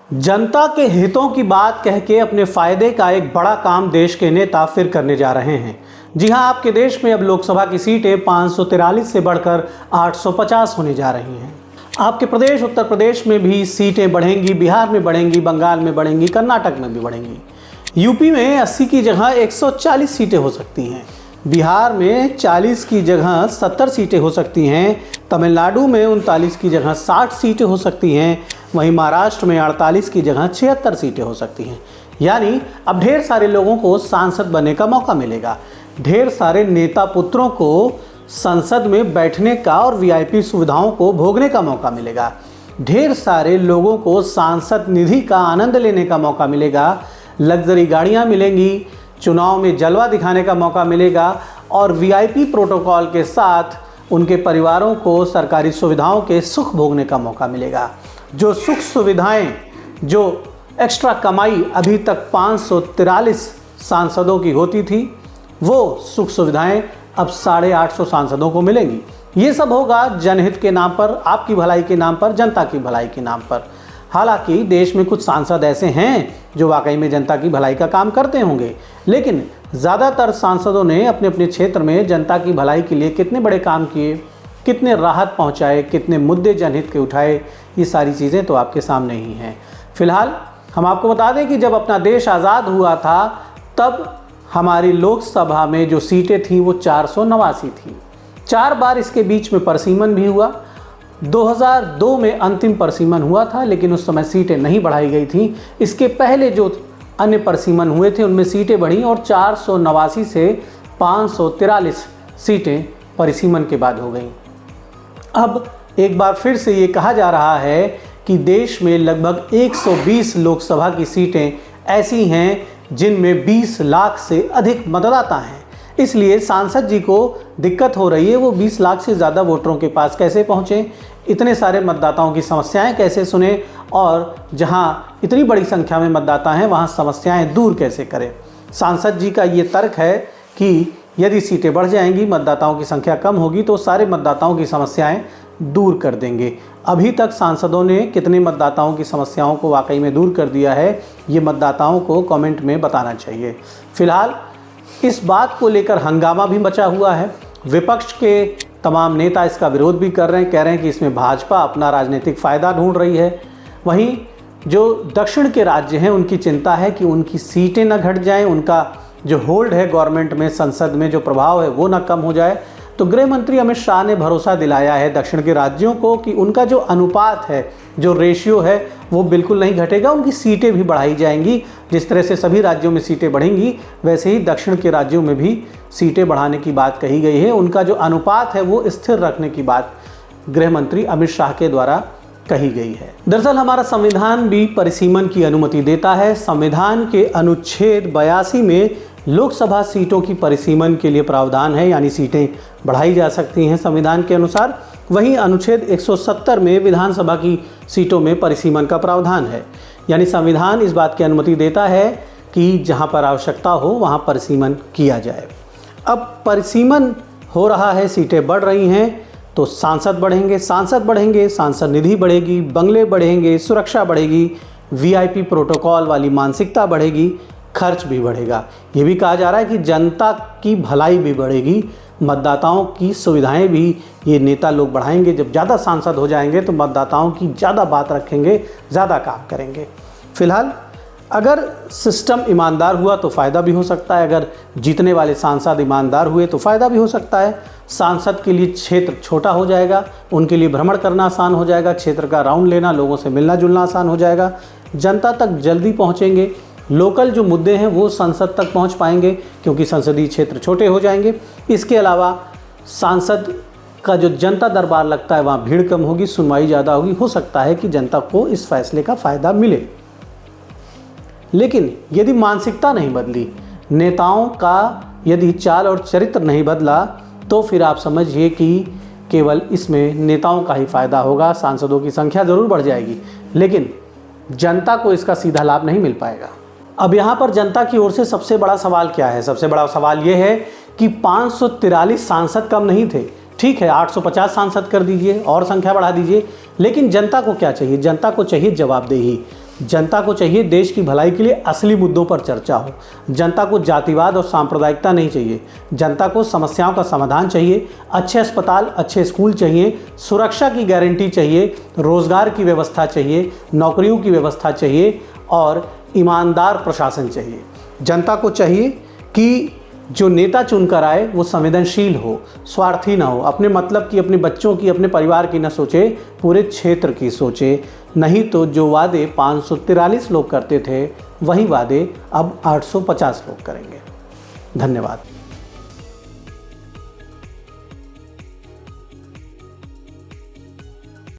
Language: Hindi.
जनता के हितों की बात कह के अपने फायदे का एक बड़ा काम देश के नेता फिर करने जा रहे हैं। जी हां, आपके देश में अब लोकसभा की सीटें 543 से बढ़कर 850 होने जा रही हैं। आपके प्रदेश उत्तर प्रदेश में भी सीटें बढ़ेंगी, बिहार में बढ़ेंगी, बंगाल में बढ़ेंगी, कर्नाटक में भी बढ़ेंगी। यूपी में 80 की जगह 140 सीटें हो सकती हैं, बिहार में 40 की जगह 70 सीटें हो सकती हैं, तमिलनाडु में 39 की जगह 60 सीटें हो सकती हैं, वहीं महाराष्ट्र में 48 की जगह 76 सीटें हो सकती हैं। यानी अब ढेर सारे लोगों को सांसद बनने का मौका मिलेगा। ढेर सारे नेता पुत्रों को संसद में बैठने का और वीआईपी सुविधाओं को भोगने का मौका मिलेगा। ढेर सारे लोगों को सांसद निधि का आनंद लेने का मौका मिलेगा। लग्जरी गाड़ियां मिलेंगी, चुनाव में जलवा दिखाने का मौका मिलेगा और वीआईपी प्रोटोकॉल के साथ उनके परिवारों को सरकारी सुविधाओं के सुख भोगने का मौका मिलेगा। जो सुख सुविधाएं, जो एक्स्ट्रा कमाई अभी तक 543 सांसदों की होती थी, वो सुख सुविधाएं अब 850 सांसदों को मिलेंगी। ये सब होगा जनहित के नाम पर, आपकी भलाई के नाम पर, जनता की भलाई के नाम पर। हालांकि देश में कुछ सांसद ऐसे हैं जो वाकई में जनता की भलाई का काम करते होंगे, लेकिन ज़्यादातर सांसदों ने अपने अपने क्षेत्र में जनता की भलाई के लिए कितने बड़े काम किए, कितने राहत पहुंचाए, कितने मुद्दे जनहित के उठाए, ये सारी चीज़ें तो आपके सामने ही हैं। फिलहाल हम आपको बता दें कि जब अपना देश आज़ाद हुआ था तब हमारी लोकसभा में जो सीटें थीं वो 489 थी। 4 बार इसके बीच में परसीमन भी हुआ। 2002 में अंतिम परसीमन हुआ था, लेकिन उस समय सीटें नहीं बढ़ाई गई थी। इसके पहले जो अन्य परसीमन हुए थे उनमें सीटें बढ़ी और 489 से 543 सीटें परिसीमन के बाद हो गई। अब एक बार फिर से ये कहा जा रहा है कि देश में लगभग 120 लोकसभा की सीटें ऐसी हैं जिनमें 20 लाख से अधिक मतदाता हैं। इसलिए सांसद जी को दिक्कत हो रही है, वो 20 लाख से ज़्यादा वोटरों के पास कैसे पहुँचें, इतने सारे मतदाताओं की समस्याएं कैसे सुने और जहां इतनी बड़ी संख्या में मतदाता हैं वहां समस्याएं दूर कैसे करें। सांसद जी का ये तर्क है कि यदि सीटें बढ़ जाएंगी, मतदाताओं की संख्या कम होगी तो सारे मतदाताओं की समस्याएं दूर कर देंगे। अभी तक सांसदों ने कितने मतदाताओं की समस्याओं को वाकई में दूर कर दिया है, ये मतदाताओं को कमेंट में बताना चाहिए। फिलहाल इस बात को लेकर हंगामा भी मचा हुआ है। विपक्ष के तमाम नेता इसका विरोध भी कर रहे हैं, कह रहे हैं कि इसमें भाजपा अपना राजनीतिक फ़ायदा ढूंढ रही है। वहीं जो दक्षिण के राज्य हैं उनकी चिंता है कि उनकी सीटें न घट जाएं, उनका जो होल्ड है गवर्नमेंट में, संसद में जो प्रभाव है वो ना कम हो जाए। तो गृह मंत्री अमित शाह ने भरोसा दिलाया है दक्षिण के राज्यों को कि उनका जो अनुपात है, जो रेशियो है वो बिल्कुल नहीं घटेगा, उनकी सीटें भी बढ़ाई जाएंगी। जिस तरह से सभी राज्यों में सीटें बढ़ेंगी वैसे ही दक्षिण के राज्यों में भी सीटें बढ़ाने की बात कही गई है। उनका जो अनुपात है वो स्थिर रखने की बात गृह मंत्री अमित शाह के द्वारा कही गई है। दरअसल हमारा संविधान भी परिसीमन की अनुमति देता है। संविधान के अनुच्छेद 82 में लोकसभा सीटों की परिसीमन के लिए प्रावधान है, यानी सीटें बढ़ाई जा सकती हैं संविधान के अनुसार। वहीं अनुच्छेद 170 में विधानसभा की सीटों में परिसीमन का प्रावधान है, यानी संविधान इस बात की अनुमति देता है कि जहां पर आवश्यकता हो वहां परिसीमन किया जाए। अब परिसीमन हो रहा है, सीटें बढ़ रही हैं तो सांसद बढ़ेंगे, सांसद निधि बढ़ेगी, बंगले बढ़ेंगे, सुरक्षा बढ़ेगी, वीआईपी प्रोटोकॉल वाली मानसिकता बढ़ेगी, खर्च भी बढ़ेगा। ये भी कहा जा रहा है कि जनता की भलाई भी बढ़ेगी, मतदाताओं की सुविधाएं भी ये नेता लोग बढ़ाएंगे। जब ज़्यादा सांसद हो जाएंगे तो मतदाताओं की ज़्यादा बात रखेंगे, ज़्यादा काम करेंगे। फिलहाल अगर सिस्टम ईमानदार हुआ तो फ़ायदा भी हो सकता है, अगर जीतने वाले सांसद ईमानदार हुए तो फ़ायदा भी हो सकता है। सांसद के लिए क्षेत्र छोटा हो जाएगा, उनके लिए भ्रमण करना आसान हो जाएगा, क्षेत्र का राउंड लेना, लोगों से मिलना जुलना आसान हो जाएगा, जनता तक जल्दी पहुँचेंगे, लोकल जो मुद्दे हैं वो संसद तक पहुंच पाएंगे क्योंकि संसदीय क्षेत्र छोटे हो जाएंगे। इसके अलावा सांसद का जो जनता दरबार लगता है वहाँ भीड़ कम होगी, सुनवाई ज़्यादा होगी। हो सकता है कि जनता को इस फैसले का फ़ायदा मिले। लेकिन यदि मानसिकता नहीं बदली, नेताओं का यदि चाल और चरित्र नहीं बदला, तो फिर आप समझिए कि केवल इसमें नेताओं का ही फ़ायदा होगा। सांसदों की संख्या ज़रूर बढ़ जाएगी लेकिन जनता को इसका सीधा लाभ नहीं मिल पाएगा। अब यहाँ पर जनता की ओर से सबसे बड़ा सवाल क्या है? सबसे बड़ा सवाल ये है कि 543 सांसद कम नहीं थे। ठीक है, 850 सांसद कर दीजिए और संख्या बढ़ा दीजिए, लेकिन जनता को क्या चाहिए? जनता को चाहिए जवाबदेही। जनता को चाहिए देश की भलाई के लिए असली मुद्दों पर चर्चा हो। जनता को जातिवाद और सांप्रदायिकता नहीं चाहिए। जनता को समस्याओं का समाधान चाहिए। अच्छे अस्पताल, अच्छे स्कूल चाहिए, सुरक्षा की गारंटी चाहिए, रोजगार की व्यवस्था चाहिए, नौकरियों की व्यवस्था चाहिए और ईमानदार प्रशासन चाहिए। जनता को चाहिए कि जो नेता चुनकर आए वो संवेदनशील हो, स्वार्थी ना हो, अपने मतलब की, अपने बच्चों की, अपने परिवार की ना सोचे, पूरे क्षेत्र की सोचे। नहीं तो जो वादे 543 लोग करते थे वही वादे अब 850 लोग करेंगे। धन्यवाद।